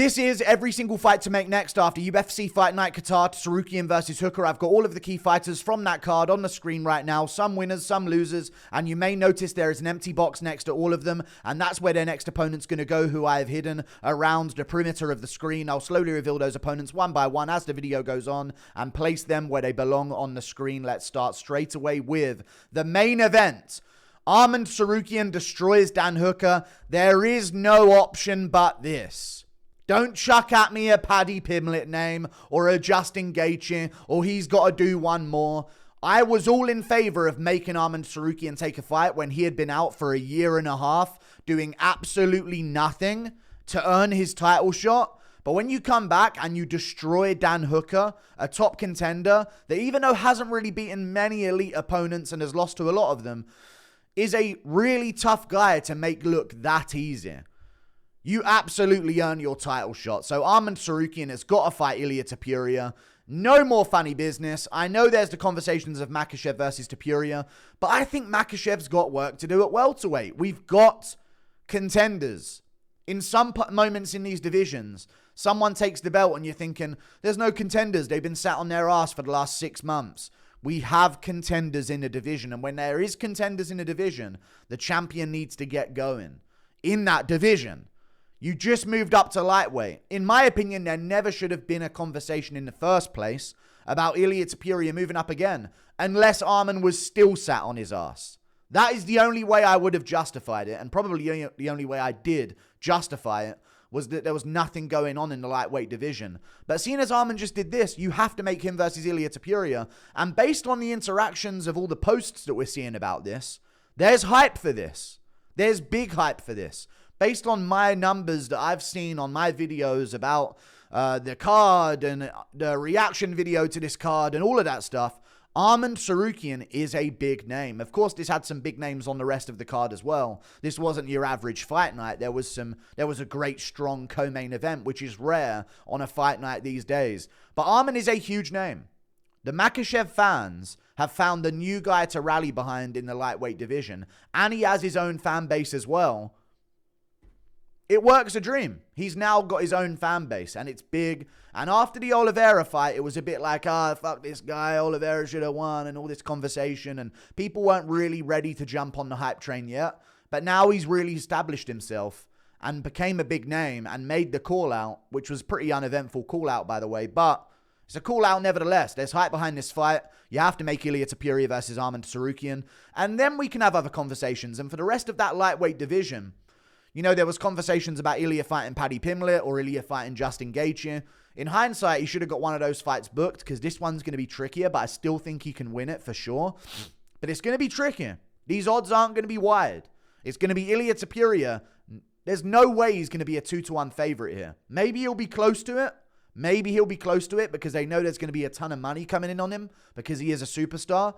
This is every single fight to make next after UFC Fight Night Qatar Tsarukyan versus Hooker. I've got all of the key fighters from that card on the screen right now. Some winners, some losers. And you may notice there is an empty box next to all of them. And that's where their next opponent's going to go, who I have hidden around the perimeter of the screen. I'll slowly reveal those opponents one by one as the video goes on and place them where they belong on the screen. Let's start straight away with the main event. Arman Tsarukyan destroys Dan Hooker. There is no option but this. Don't chuck at me a Paddy Pimblett name or a Justin Gaethje or he's got to do one more. I was all in favor of making Arman Tsarukyan take a fight when he had been out for a year and a half doing absolutely nothing to earn his title shot. But when you come back and you destroy Dan Hooker, a top contender that even though hasn't really beaten many elite opponents and has lost to a lot of them, is a really tough guy to make look that easy. You absolutely earn your title shot. So Arman Tsarukyan has got to fight Ilia Topuria. No more funny business. I know there's the conversations of Makhachev versus Topuria, but I think Makhachev's got work to do at welterweight. We've got contenders. In some moments in these divisions, someone takes the belt and you're thinking, there's no contenders. They've been sat on their ass for the last 6 months. We have contenders in the division. And when there is contenders in the division, the champion needs to get going in that division. You just moved up to lightweight. In my opinion, there never should have been a conversation in the first place about Ilia Topuria moving up again, unless Arman was still sat on his ass. That is the only way I would have justified it, and probably the only way I did justify it was that there was nothing going on in the lightweight division. But seeing as Arman just did this, you have to make him versus Ilia Topuria. And based on the interactions of all the posts that we're seeing about this, there's hype for this. There's big hype for this. Based on my numbers that I've seen on my videos about the card and the reaction video to this card and all of that stuff, Arman Tsarukyan is a big name. Of course, this had some big names on the rest of the card as well. This wasn't your average fight night. There was a great, strong co-main event, which is rare on a fight night these days. But Arman is a huge name. The Makhachev fans have found the new guy to rally behind in the lightweight division, and he has his own fan base as well. It works a dream. He's now got his own fan base, and it's big. And after the Oliveira fight, it was a bit like, fuck this guy, Oliveira should have won, and all this conversation, and people weren't really ready to jump on the hype train yet. But now he's really established himself and became a big name and made the call out, which was a pretty uneventful call out, by the way. But it's a call out nevertheless. There's hype behind this fight. You have to make Ilia Topuria versus Arman Tsarukyan, and then we can have other conversations. And for the rest of that lightweight division, you know, there was conversations about Ilia fighting Paddy Pimblett or Ilia fighting Justin Gaethje. In hindsight, he should have got one of those fights booked because this one's going to be trickier, but I still think he can win it for sure. But it's going to be trickier. These odds aren't going to be wide. It's going to be Ilia Topuria. There's no way he's going to be a 2-1 favorite here. Maybe he'll be close to it. Maybe he'll be close to it because they know there's going to be a ton of money coming in on him because he is a superstar.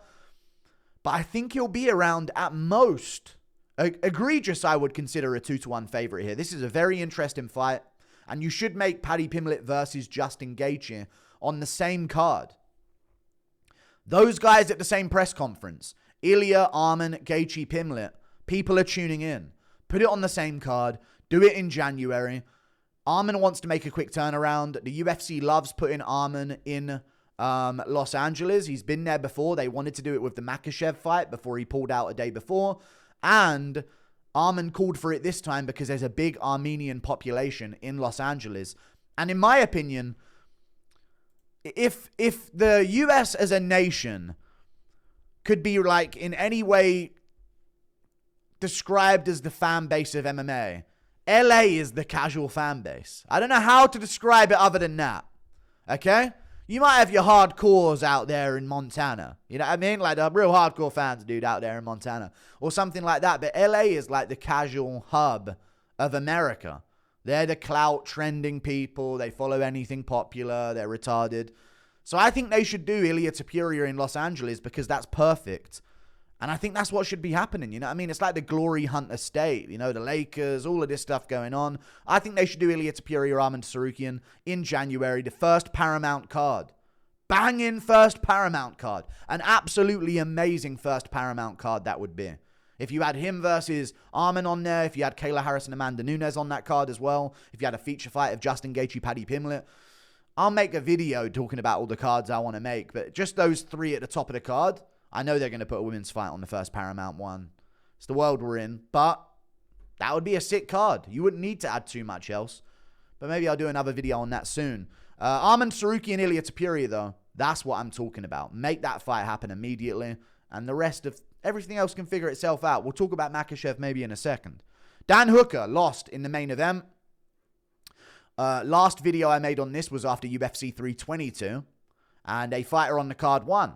But I think he'll be around at most egregious, I would consider a 2-1 favorite here. This is a very interesting fight, and you should make Paddy Pimblett versus Justin Gaethje on the same card. Those guys at the same press conference, Ilia, Arman, Gaethje, Pimblett, people are tuning in. Put it on the same card. Do it in January. Arman wants to make a quick turnaround. The UFC loves putting Arman in Los Angeles. He's been there before. They wanted to do it with the Makhachev fight before he pulled out a day before. And Arman called for it this time because there's a big Armenian population in Los Angeles. And in my opinion, if the US as a nation could be like in any way described as the fan base of MMA, LA is the casual fan base. I don't know how to describe it other than that. Okay? You might have your hardcores out there in Montana. You know what I mean? Like the real hardcore fans, dude, out there in Montana. Or something like that. But LA is like the casual hub of America. They're the clout trending people. They follow anything popular. They're retarded. So I think they should do Ilia Topuria in Los Angeles because that's perfect. And I think that's what should be happening, you know what I mean? It's like the glory hunt estate, you know, the Lakers, all of this stuff going on. I think they should do Ilia Topuria, Arman Tsarukyan in January, the first Paramount card. Banging first Paramount card. An absolutely amazing first Paramount card that would be. If you had him versus Arman on there, if you had Kayla Harris and Amanda Nunes on that card as well, if you had a feature fight of Justin Gaethje, Paddy Pimblett, I'll make a video talking about all the cards I want to make. But just those 3 at the top of the card, I know they're going to put a women's fight on the first Paramount one. It's the world we're in, but that would be a sick card. You wouldn't need to add too much else. But maybe I'll do another video on that soon. Arman Tsarukyan and Ilia Topuria, though. That's what I'm talking about. Make that fight happen immediately. And the rest of everything else can figure itself out. We'll talk about Makhachev maybe in a second. Dan Hooker lost in the main event. Last video I made on this was after UFC 322. And a fighter on the card won.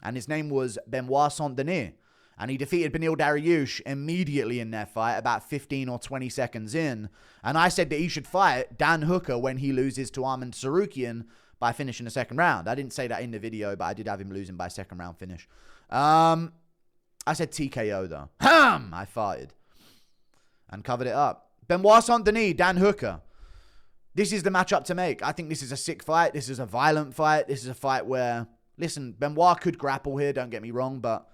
And his name was Benoit Saint-Denis. And he defeated Beneil Dariush immediately in their fight, about 15 or 20 seconds in. And I said that he should fight Dan Hooker when he loses to Arman Tsarukyan by finishing the second round. I didn't say that in the video, but I did have him losing by second round finish. I said TKO, though. I farted. And covered it up. Benoit Saint-Denis, Dan Hooker. This is the matchup to make. I think this is a sick fight. This is a violent fight. This is a fight where, listen, Benoit could grapple here, don't get me wrong, but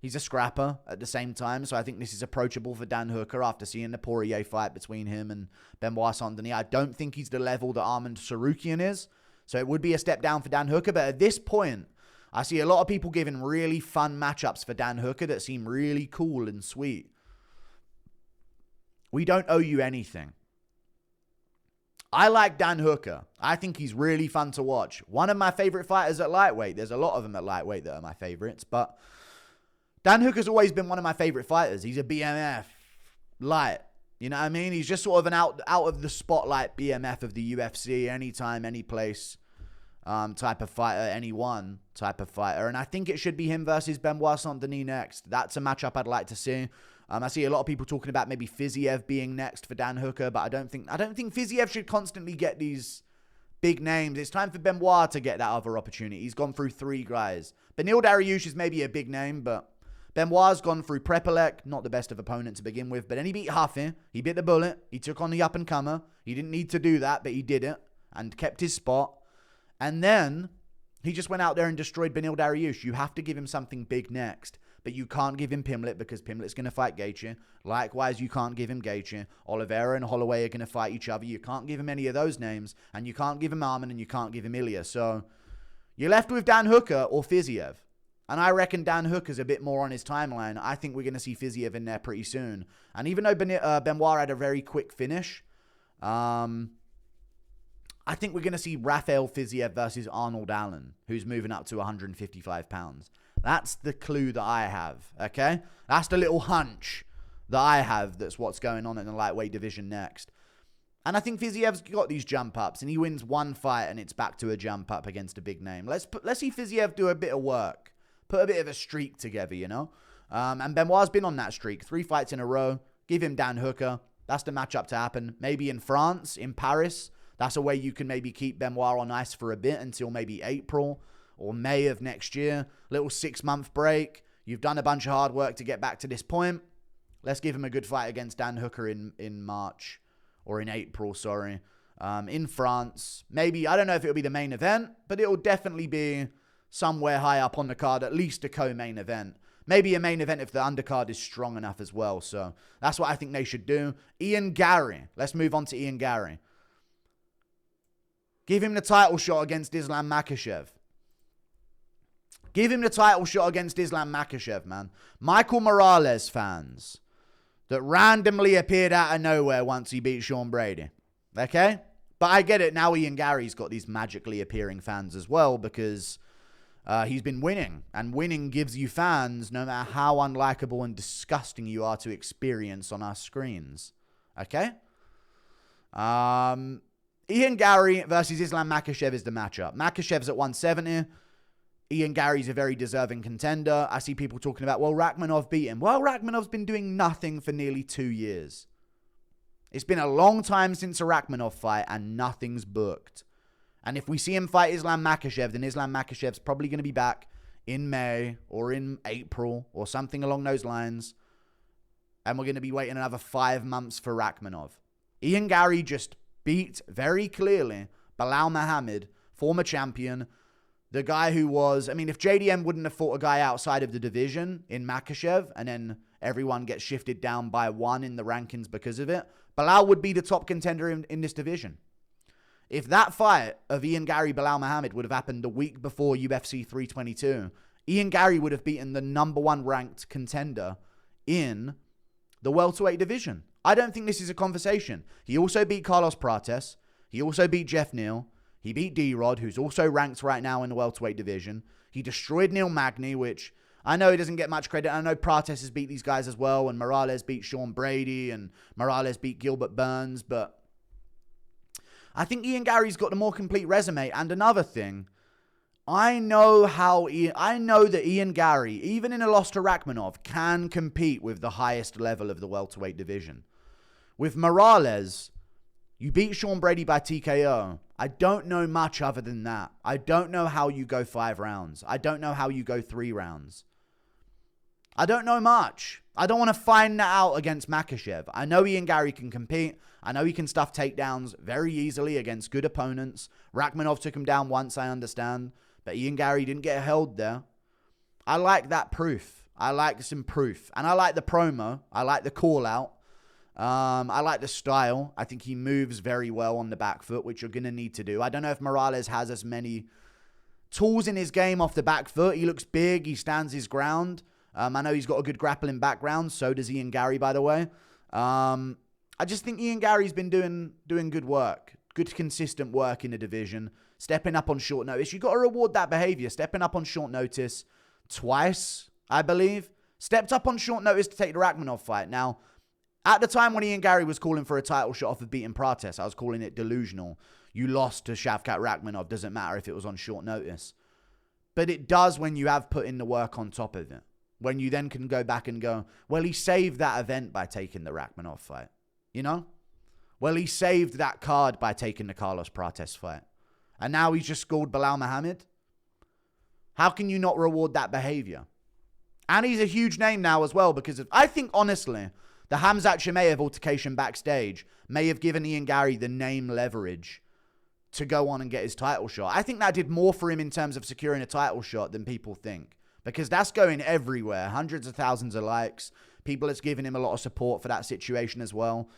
he's a scrapper at the same time, so I think this is approachable for Dan Hooker after seeing the Poirier fight between him and Benoit Saint-Denis. I don't think he's the level that Arman Tsarukyan is, so it would be a step down for Dan Hooker, but at this point, I see a lot of people giving really fun matchups for Dan Hooker that seem really cool and sweet. We don't owe you anything. I like Dan Hooker. I think he's really fun to watch. One of my favorite fighters at lightweight. There's a lot of them at lightweight that are my favorites, but Dan Hooker's always been one of my favorite fighters. He's a BMF light. You know what I mean? He's just sort of an out of the spotlight BMF of the UFC, anytime, any place type of fighter, anyone type of fighter. And I think it should be him versus Benoit Saint-Denis next. That's a matchup I'd like to see. I see a lot of people talking about maybe Fiziev being next for Dan Hooker, but I don't think Fiziev should constantly get these big names. It's time for Benoit to get that other opportunity. He's gone through 3 guys. Beneil Dariush is maybe a big name, but Benoit's gone through Prepelec, not the best of opponent to begin with, but then he beat Huffy. He bit the bullet. He took on the up-and-comer. He didn't need to do that, but he did it and kept his spot. And then he just went out there and destroyed Beneil Dariush. You have to give him something big next, but you can't give him Pimblett because Pimblett's going to fight Gaethje. Likewise, you can't give him Gaethje. Oliveira and Holloway are going to fight each other. You can't give him any of those names, and you can't give him Arman, and you can't give him Ilia. So you're left with Dan Hooker or Fiziev. And I reckon Dan Hooker's a bit more on his timeline. I think we're going to see Fiziev in there pretty soon. And even though Benoit had a very quick finish, I think we're going to see Rafael Fiziev versus Arnold Allen, who's moving up to 155 pounds. That's the clue that I have, okay? That's the little hunch that I have that's what's going on in the lightweight division next. And I think Fiziev's got these jump ups, and he wins one fight, and it's back to a jump up against a big name. Let's see Fiziev do a bit of work. Put a bit of a streak together, you know? And Benoit's been on that streak. 3 fights in a row. Give him Dan Hooker. That's the matchup to happen. Maybe in France, in Paris. That's a way you can maybe keep Benoit on ice for a bit until maybe April or May of next year. Little 6-month break. You've done a bunch of hard work to get back to this point. Let's give him a good fight against Dan Hooker in March. Or in April, sorry. In France. Maybe, I don't know if it'll be the main event, but it'll definitely be somewhere high up on the card, at least a co-main event. Maybe a main event if the undercard is strong enough as well. So that's what I think they should do. Ian Garry. Let's move on to Ian Garry. Give him the title shot against Islam Makhachev. Give him the title shot against Islam Makhachev, man. Michael Morales fans that randomly appeared out of nowhere once he beat Sean Brady. Okay? But I get it. Now Ian Garry's got these magically appearing fans as well because he's been winning, and winning gives you fans no matter how unlikable and disgusting you are to experience on our screens. Okay? Ian Garry versus Islam Makhachev is the matchup. Makhachev's at 170. Ian Garry's a very deserving contender. I see people talking about, well, Rakhmonov beat him. Well, Rakhmonov's been doing nothing for nearly 2 years. It's been a long time since a Rakhmonov fight, and nothing's booked. And if we see him fight Islam Makhachev, then Islam Makhachev's probably going to be back in May or in April or something along those lines. And we're going to be waiting another 5 months for Rakhmonov. Ian Garry just beat very clearly Bilal Muhammad, former champion. The guy who was, I mean, if JDM wouldn't have fought a guy outside of the division in Makhachev and then everyone gets shifted down by 1 in the rankings because of it, Belal would be the top contender in this division. If that fight of Ian Garry, Belal Muhammad would have happened the week before UFC 322, Ian Garry would have beaten the number 1 ranked contender in the welterweight division. I don't think this is a conversation. He also beat Carlos Prates. He also beat Jeff Neal. He beat D-Rod, who's also ranked right now in the welterweight division. He destroyed Neil Magny, which I know he doesn't get much credit. I know Prates has beat these guys as well, and Morales beat Sean Brady, and Morales beat Gilbert Burns, but I think Ian Garry's got the more complete resume. And another thing, I know that Ian Garry, even in a loss to Rakhmonov, can compete with the highest level of the welterweight division. With Morales, you beat Sean Brady by TKO. I don't know much other than that. I don't know how you go 5 rounds. I don't know how you go 3 rounds. I don't know much. I don't want to find that out against Makhachev. I know Ian Garry can compete. I know he can stuff takedowns very easily against good opponents. Rakhmonov took him down once, I understand. But Ian Garry didn't get held there. I like that proof. I like some proof. And I like the promo. I like the call out. I like the style. I think he moves very well on the back foot, which you're going to need to do. I don't know if Morales has as many tools in his game off the back foot. He looks big. He stands his ground. I know he's got a good grappling background. So does Ian Garry, by the way. I just think Ian Garry's been doing good work. Good, consistent work in the division. Stepping up on short notice. You've got to reward that behavior. Stepping up on short notice twice, I believe. Stepped up on short notice to take the Rakhmonov fight. Now, at the time when Ian Garry was calling for a title shot off of beating Prates, I was calling it delusional. You lost to Shavkat Rakhmonov. Doesn't matter if it was on short notice. But it does when you have put in the work on top of it. When you then can go back and go, well, he saved that event by taking the Rakhmonov fight. You know? Well, he saved that card by taking the Carlos Prates fight. And now he's just scored Belal Muhammad. How can you not reward that behavior? And he's a huge name now as well because I think, honestly, the Khamzat Chimaev altercation backstage may have given Ian Garry the name leverage to go on and get his title shot. I think that did more for him in terms of securing a title shot than people think. Because that's going everywhere. Hundreds of thousands of likes. People that's giving him a lot of support for that situation as well.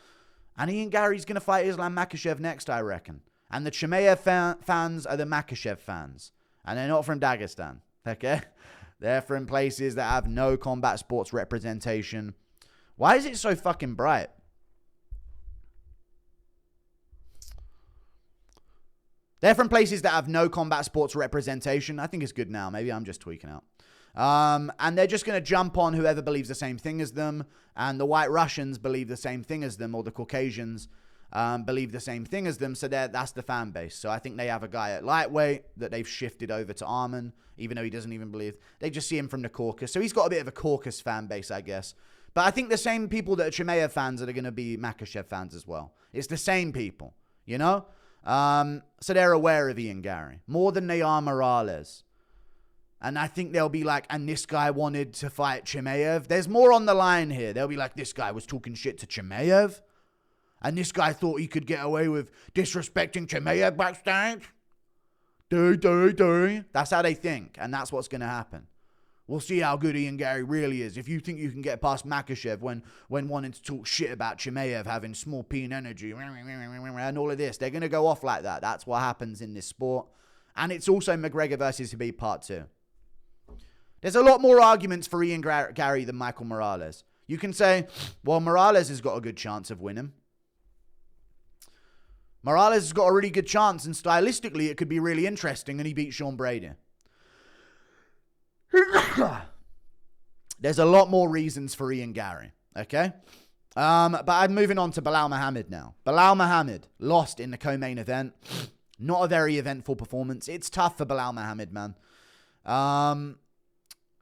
And Ian Garry's going to fight Islam Makhachev next, I reckon. And the Chimaev fans are the Makhachev fans. And they're not from Dagestan. Okay? They're from places that have no combat sports representation. Why is it so fucking bright? They're from places that have no combat sports representation. I think it's good now. Maybe I'm just tweaking out. And they're just going to jump on whoever believes the same thing as them. And the White Russians believe the same thing as them. Or the Caucasians believe the same thing as them. So that's the fan base. So I think they have a guy at lightweight that they've shifted over to Arman. Even though he doesn't even believe. They just see him from the Caucasus. So he's got a bit of a Caucasus fan base, I guess. But I think the same people that are Chimaev fans that are going to be Makhachev fans as well. It's the same people, you know? So they're aware of Ian Garry. More than they are Morales. And I think they'll be like, and this guy wanted to fight Chimaev. There's more on the line here. They'll be like, this guy was talking shit to Chimaev. And this guy thought he could get away with disrespecting Chimaev backstage. That's how they think. And that's what's going to happen. We'll see how good Ian Garry really is. If you think you can get past Makhachev when wanting to talk shit about Chimaev having small peen energy and all of this, they're going to go off like that. That's what happens in this sport. And it's also McGregor versus Khabib part 2. There's a lot more arguments for Ian Garry than Michael Morales. You can say, well, Morales has got a good chance of winning. Morales has got a really good chance, and stylistically it could be really interesting, and he beat Sean Brady. There's a lot more reasons for Ian Garry, okay? But I'm moving on to Belal Muhammad now. Belal Muhammad lost in the co-main event. Not a very eventful performance. It's tough for Belal Muhammad, man.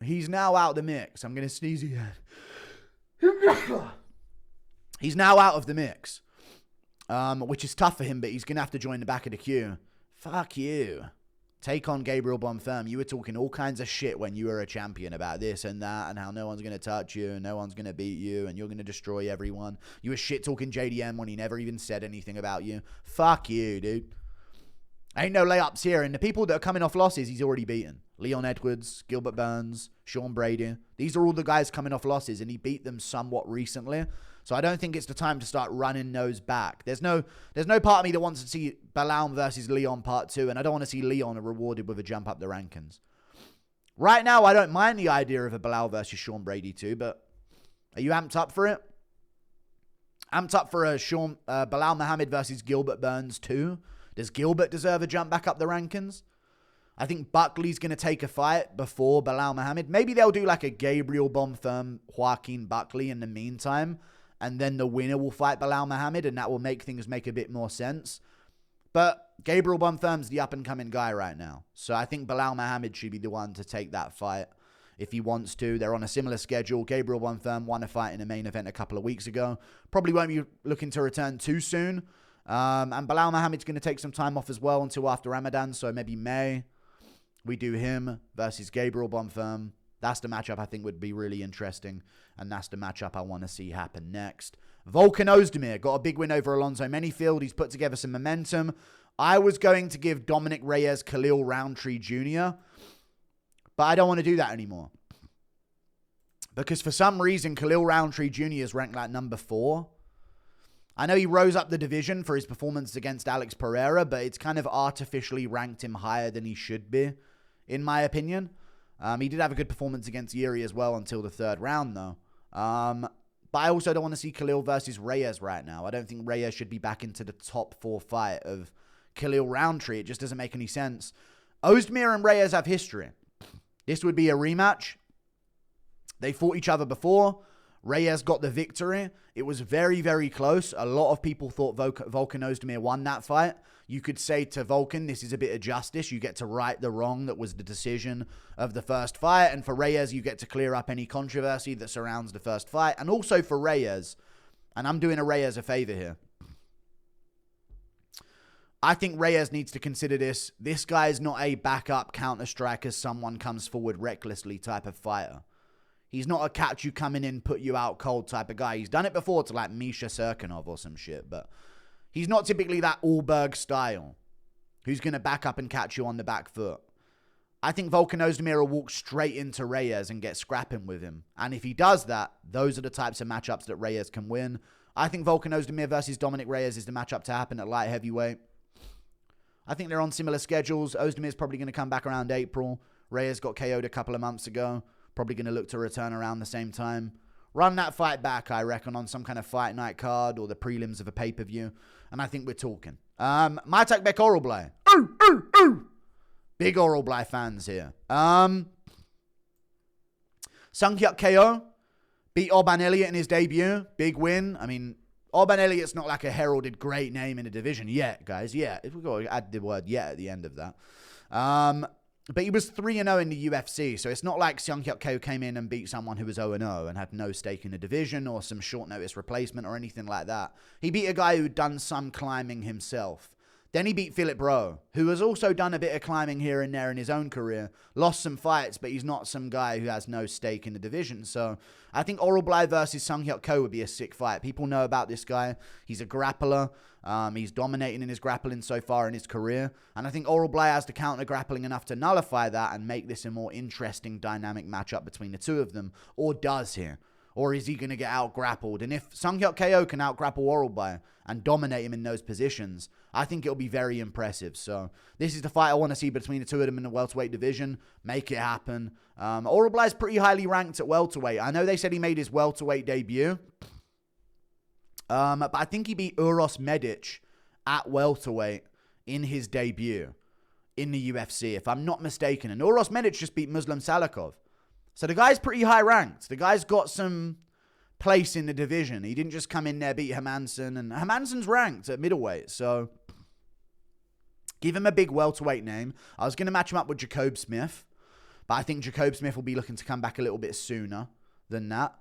He's now out of the mix. I'm going to sneeze again. He's now out of the mix, which is tough for him, but he's going to have to join the back of the queue. Fuck you. Take on Gabriel Bonfirm. You were talking all kinds of shit when you were a champion about this and that and how no one's going to touch you and no one's going to beat you and you're going to destroy everyone. You were shit talking JDM when he never even said anything about you. Fuck you, dude. Ain't no layups here. And the people that are coming off losses, he's already beaten. Leon Edwards, Gilbert Burns, Sean Brady. These are all the guys coming off losses, and he beat them somewhat recently. So I don't think it's the time to start running those back. There's no part of me that wants to see Balaam versus Leon part 2, and I don't want to see Leon rewarded with a jump up the rankings. Right now, I don't mind the idea of a Belal versus Sean Brady 2, but are you amped up for it? Amped up for a Belal Muhammad versus Gilbert Burns 2? Does Gilbert deserve a jump back up the rankings? I think Buckley's going to take a fight before Belal Muhammad. Maybe they'll do like a Gabriel Bonfirm, Joaquin Buckley in the meantime, and then the winner will fight Belal Muhammad, and that will make things make a bit more sense. But Gabriel Bonfirm's the up-and-coming guy right now. So I think Belal Muhammad should be the one to take that fight if he wants to. They're on a similar schedule. Gabriel Bonfirm won a fight in a main event a couple of weeks ago. Probably won't be looking to return too soon. And Belal Muhammad's going to take some time off as well until after Ramadan. So maybe May, we do him versus Gabriel Bonfirm. That's the matchup I think would be really interesting. And that's the matchup I want to see happen next. Volkan Ozdemir got a big win over Alonzo Manyfield. He's put together some momentum. I was going to give Dominic Reyes Khalil Roundtree Jr., but I don't want to do that anymore. Because for some reason, Khalil Roundtree Jr. is ranked like number 4. I know he rose up the division for his performance against Alex Pereira, but it's kind of artificially ranked him higher than he should be, in my opinion. He did have a good performance against Yuri as well until the 3rd round, though. But I also don't want to see Khalil versus Reyes right now. I don't think Reyes should be back into the top 4 fight of Khalil Roundtree. It just doesn't make any sense. Ozdemir and Reyes have history. This would be a rematch. They fought each other before. Reyes got the victory. It was very, very close. A lot of people thought Volkan Ozdemir won that fight. You could say to Volkan, this is a bit of justice. You get to right the wrong that was the decision of the first fight. And for Reyes, you get to clear up any controversy that surrounds the first fight. And also for Reyes, and I'm doing a Reyes a favor here, I think Reyes needs to consider this. This guy is not a backup counter-striker, someone comes forward recklessly type of fighter. He's not a catch you coming in, put you out cold type of guy. He's done it before to like Misha Serkinov or some shit, but he's not typically that Allberg style who's going to back up and catch you on the back foot. I think Volkan Ozdemir will walk straight into Reyes and get scrapping with him. And if he does that, those are the types of matchups that Reyes can win. I think Volkan Ozdemir versus Dominic Reyes is the matchup to happen at light heavyweight. I think they're on similar schedules. Ozdemir's probably going to come back around April. Reyes got KO'd a couple of months ago. Probably going to look to return around the same time. Run that fight back, I reckon, on some kind of fight night card or the prelims of a pay-per-view. And I think we're talking. Maitak Bek Oralblay. Big Oralblay fans here. Sunghyuk KO. Beat Orban Elliott in his debut. Big win. I mean, Orban Elliott's not like a heralded great name in the division yet, guys. Yet. If we've got to add the word yet at the end of that. But he was 3-0 in the UFC, so it's not like Sunghyuk KO came in and beat someone who was 0-0 and had no stake in the division or some short notice replacement or anything like that. He beat a guy who'd done some climbing himself. Then he beat Philip Rowe, who has also done a bit of climbing here and there in his own career. Lost some fights, but he's not some guy who has no stake in the division. So I think Oralblay versus Sunghyuk KO would be a sick fight. People know about this guy. He's a grappler. He's dominating in his grappling so far in his career. And I think Oralblay has the counter grappling enough to nullify that and make this a more interesting dynamic matchup between the two of them. Or does he? Or is he going to get out-grappled? And if Sunghyuk KO can out-grapple Oralblay and dominate him in those positions, I think it'll be very impressive. So this is the fight I want to see between the two of them in the welterweight division. Make it happen. Oralblay is pretty highly ranked at welterweight. I know they said he made his welterweight debut. But I think he beat Uros Medic at welterweight in his debut in the UFC, if I'm not mistaken. And Uros Medic just beat Muslim Salikov. So the guy's pretty high ranked. The guy's got some place in the division. He didn't just come in there, beat Hermansson. And Hermansson's ranked at middleweight. So give him a big welterweight name. I was going to match him up with Jacob Smith. But I think Jacob Smith will be looking to come back a little bit sooner than that.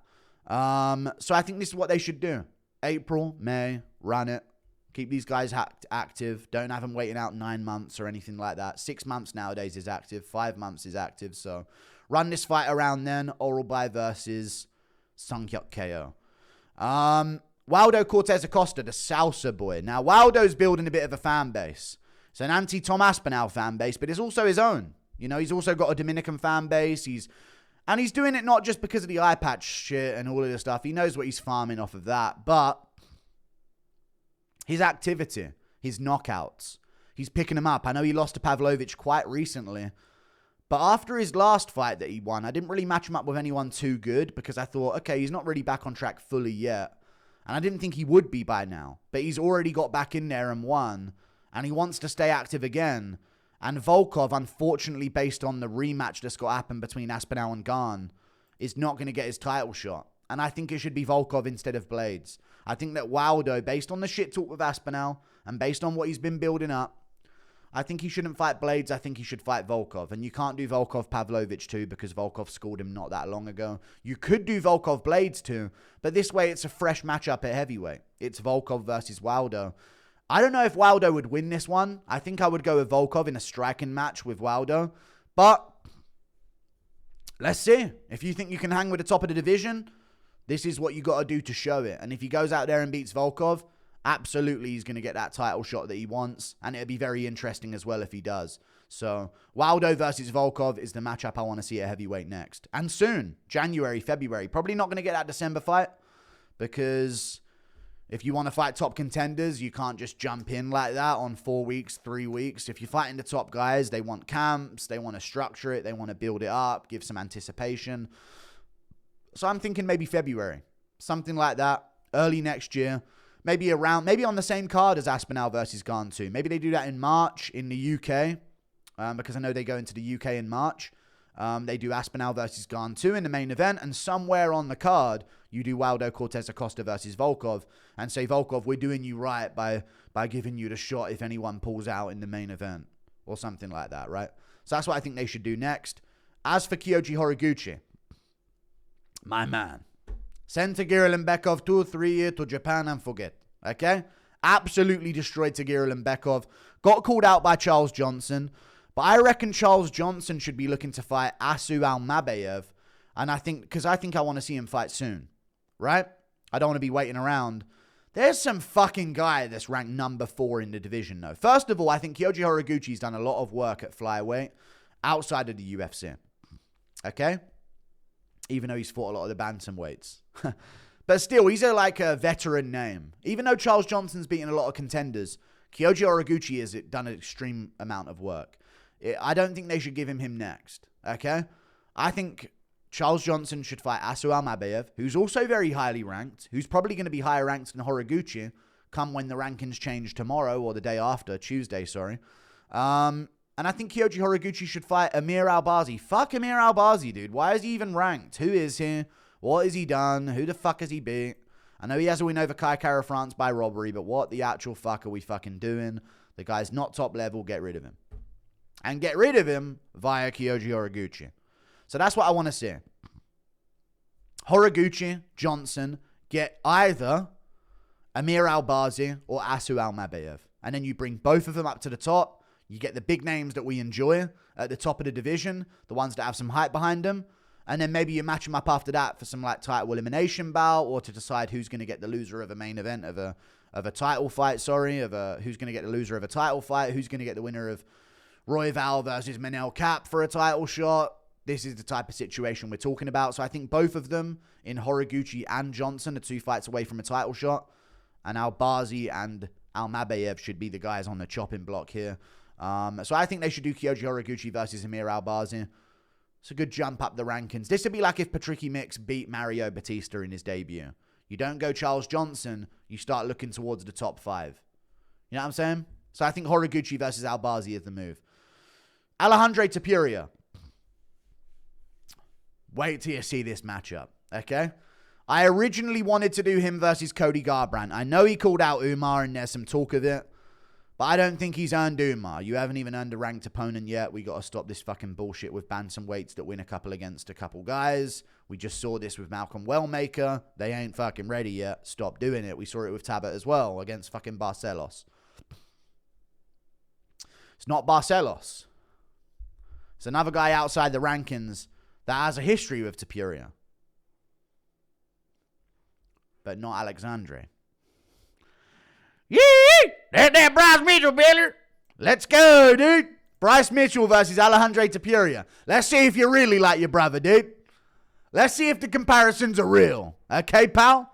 So I think this is what they should do. April, May, run it. Keep these guys active. Don't have them waiting out 9 months or anything like that. 6 months nowadays is active. 5 months is active. So run this fight around then. Oralblay versus Sunghyuk KO. Waldo Cortez Acosta, the Salsa boy. Now, Waldo's building a bit of a fan base. It's an anti-Tom Aspinall fan base, but it's also his own. You know, he's also got a Dominican fan base. He's doing it not just because of the eye patch shit and all of this stuff. He knows what he's farming off of that. But his activity, his knockouts, he's picking them up. I know he lost to Pavlovich quite recently. But after his last fight that he won, I didn't really match him up with anyone too good because I thought, okay, he's not really back on track fully yet. And I didn't think he would be by now. But he's already got back in there and won. And he wants to stay active again. And Volkov, unfortunately, based on the rematch that's got to happen between Aspinall and Gane, is not going to get his title shot. And I think it should be Volkov instead of Blades. I think that Waldo, based on the shit talk with Aspinall and based on what he's been building up, I think he shouldn't fight Blades. I think he should fight Volkov. And you can't do Volkov-Pavlovich too because Volkov scored him not that long ago. You could do Volkov-Blades too, but this way it's a fresh matchup at heavyweight. It's Volkov versus Waldo. I don't know if Waldo would win this one. I think I would go with Volkov in a striking match with Waldo. But let's see. If you think you can hang with the top of the division, this is what you got to do to show it. And if he goes out there and beats Volkov, absolutely he's going to get that title shot that he wants. And it'll be very interesting as well if he does. So Waldo versus Volkov is the matchup I want to see at heavyweight next. And soon, January, February. Probably not going to get that December fight because if you want to fight top contenders, you can't just jump in like that on 4 weeks, 3 weeks. If you're fighting the top guys, they want camps, they want to structure it, they want to build it up, give some anticipation. So I'm thinking maybe February, something like that, early next year. Maybe on the same card as Aspinall versus Gane too. Maybe they do that in March in the UK, because I know they go into the UK in March. They do Aspinall versus Gane 2 in the main event, and somewhere on the card, you do Waldo Cortez Acosta versus Volkov, and say, Volkov, we're doing you right by giving you the shot if anyone pulls out in the main event, or something like that, right? So that's what I think they should do next. As for Kyoji Horiguchi, my man, send Tagir Lembekov 2-3 years to Japan and forget, okay? Absolutely destroyed Tagir Lembekov. Got called out by Charles Johnson. But I reckon Charles Johnson should be looking to fight Asu Almabayev. And because I think I want to see him fight soon. Right? I don't want to be waiting around. There's some fucking guy that's ranked number 4 in the division, though. First of all, I think Kyoji Horiguchi's done a lot of work at Flyweight outside of the UFC. Okay? Even though he's fought a lot of the Bantamweights. But still, he's a veteran name. Even though Charles Johnson's beaten a lot of contenders, Kyoji Horiguchi has done an extreme amount of work. I don't think they should give him next, okay? I think Charles Johnson should fight Asu Almabayev, who's also very highly ranked, who's probably going to be higher ranked than Horiguchi come when the rankings change tomorrow or the day after, Tuesday, sorry. And I think Kyoji Horiguchi should fight Amir Albazi. Fuck Amir Albazi, dude. Why is he even ranked? Who is he? What has he done? Who the fuck has he beat? I know he has a win over Kai Kara France by robbery, but what the actual fuck are we fucking doing? The guy's not top level. Get rid of him. And get rid of him via Kyoji Horiguchi. So that's what I want to see. Horiguchi, Johnson, get either Amir Albazi or Asu Almabayev. And then you bring both of them up to the top. You get the big names that we enjoy at the top of the division, the ones that have some hype behind them. And then maybe you match them up after that for some title elimination bout or to decide who's going to get the loser of a main event of a title fight, who's going to get the loser of a title fight, who's going to get the winner of Royval versus Manel Kape for a title shot. This is the type of situation we're talking about. So I think both of them, in Horiguchi and Johnson, are 2 fights away from a title shot. And Albazi and Almabayev should be the guys on the chopping block here. So I think they should do Kyoji Horiguchi versus Amir Albazi. It's a good jump up the rankings. This would be like if Patricky Mix beat Mario Batista in his debut. You don't go Charles Johnson, you start looking towards the top 5. You know what I'm saying? So I think Horiguchi versus Albazi is the move. Alejandro Topuria. Wait till you see this matchup, okay? I originally wanted to do him versus Cody Garbrandt. I know he called out Umar and there's some talk of it, but I don't think he's earned Umar. You haven't even earned a ranked opponent yet. We got to stop this fucking bullshit with bantamweights that win a couple against a couple guys. We just saw this with Malcolm Wellmaker. They ain't fucking ready yet. Stop doing it. We saw it with Tabet as well against fucking Barcelos. It's not Barcelos. It's another guy outside the rankings that has a history with Topuria. But not Alexandre. Yee! That's that Bryce Mitchell, Billy. Let's go, dude. Bryce Mitchell versus Alejandro Topuria. Let's see if you really like your brother, dude. Let's see if the comparisons are real. Okay, pal?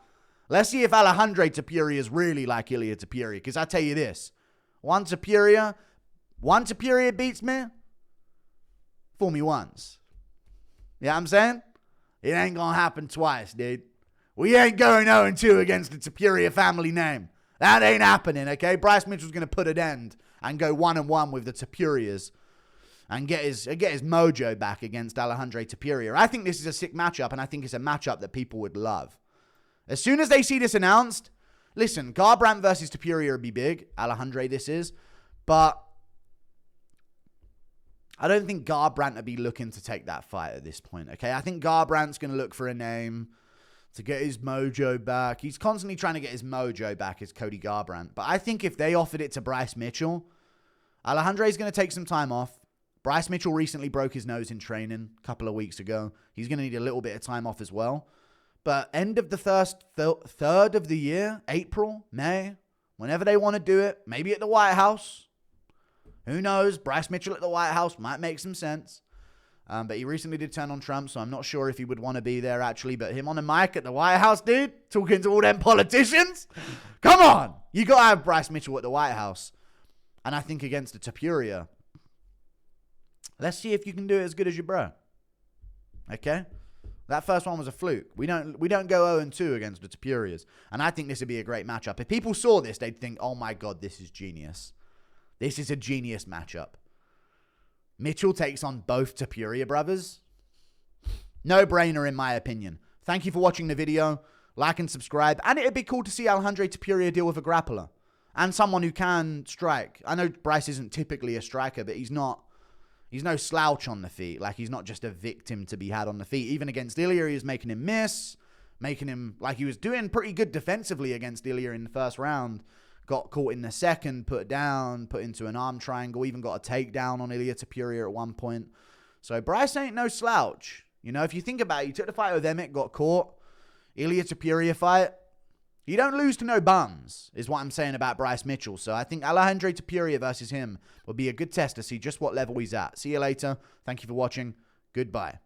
Let's see if Alejandro Topuria is really like Ilia Topuria. Because I tell you this. One Topuria beats me. Fool me once. You know what I'm saying? It ain't going to happen twice, dude. We ain't going 0-2 against the Topuria family name. That ain't happening, okay? Bryce Mitchell's going to put an end and go 1-1 with the Topurias and get his mojo back against Alejandro Topuria. I think this is a sick matchup, and I think it's a matchup that people would love. As soon as they see this announced, listen, Garbrandt versus Topuria would be big. Alejandro, this is. But I don't think Garbrandt would be looking to take that fight at this point, okay? I think Garbrandt's going to look for a name to get his mojo back. He's constantly trying to get his mojo back as Cody Garbrandt. But I think if they offered it to Bryce Mitchell, Alejandro's going to take some time off. Bryce Mitchell recently broke his nose in training a couple of weeks ago. He's going to need a little bit of time off as well. But end of the third of the year, April, May, whenever they want to do it, maybe at the White House. Who knows? Bryce Mitchell at the White House might make some sense. But he recently did turn on Trump, so I'm not sure if he would want to be there, actually. But him on a mic at the White House, dude, talking to all them politicians? Come on! You got to have Bryce Mitchell at the White House. And I think against the Topuria, let's see if you can do it as good as your bro. Okay? That first one was a fluke. We don't go 0-2 against the Topurias. And I think this would be a great matchup. If people saw this, they'd think, oh my God, this is genius. This is a genius matchup. Mitchell takes on both Topuria brothers. No brainer in my opinion. Thank you for watching the video. Like and subscribe. And it'd be cool to see Alejandro Topuria deal with a grappler. And someone who can strike. I know Bryce isn't typically a striker, but he's no slouch on the feet. Like, he's not just a victim to be had on the feet. Even against Ilia, he was making him miss. Making him, like, he was doing pretty good defensively against Ilia in the first round. Got caught in the second, put down, put into an arm triangle, even got a takedown on Ilia Topuria at one point. So Bryce ain't no slouch. You know, if you think about it, you took the fight with Emmett, got caught. Ilia Topuria fight. You don't lose to no bums, is what I'm saying about Bryce Mitchell. So I think Alejandro Topuria versus him will be a good test to see just what level he's at. See you later. Thank you for watching. Goodbye.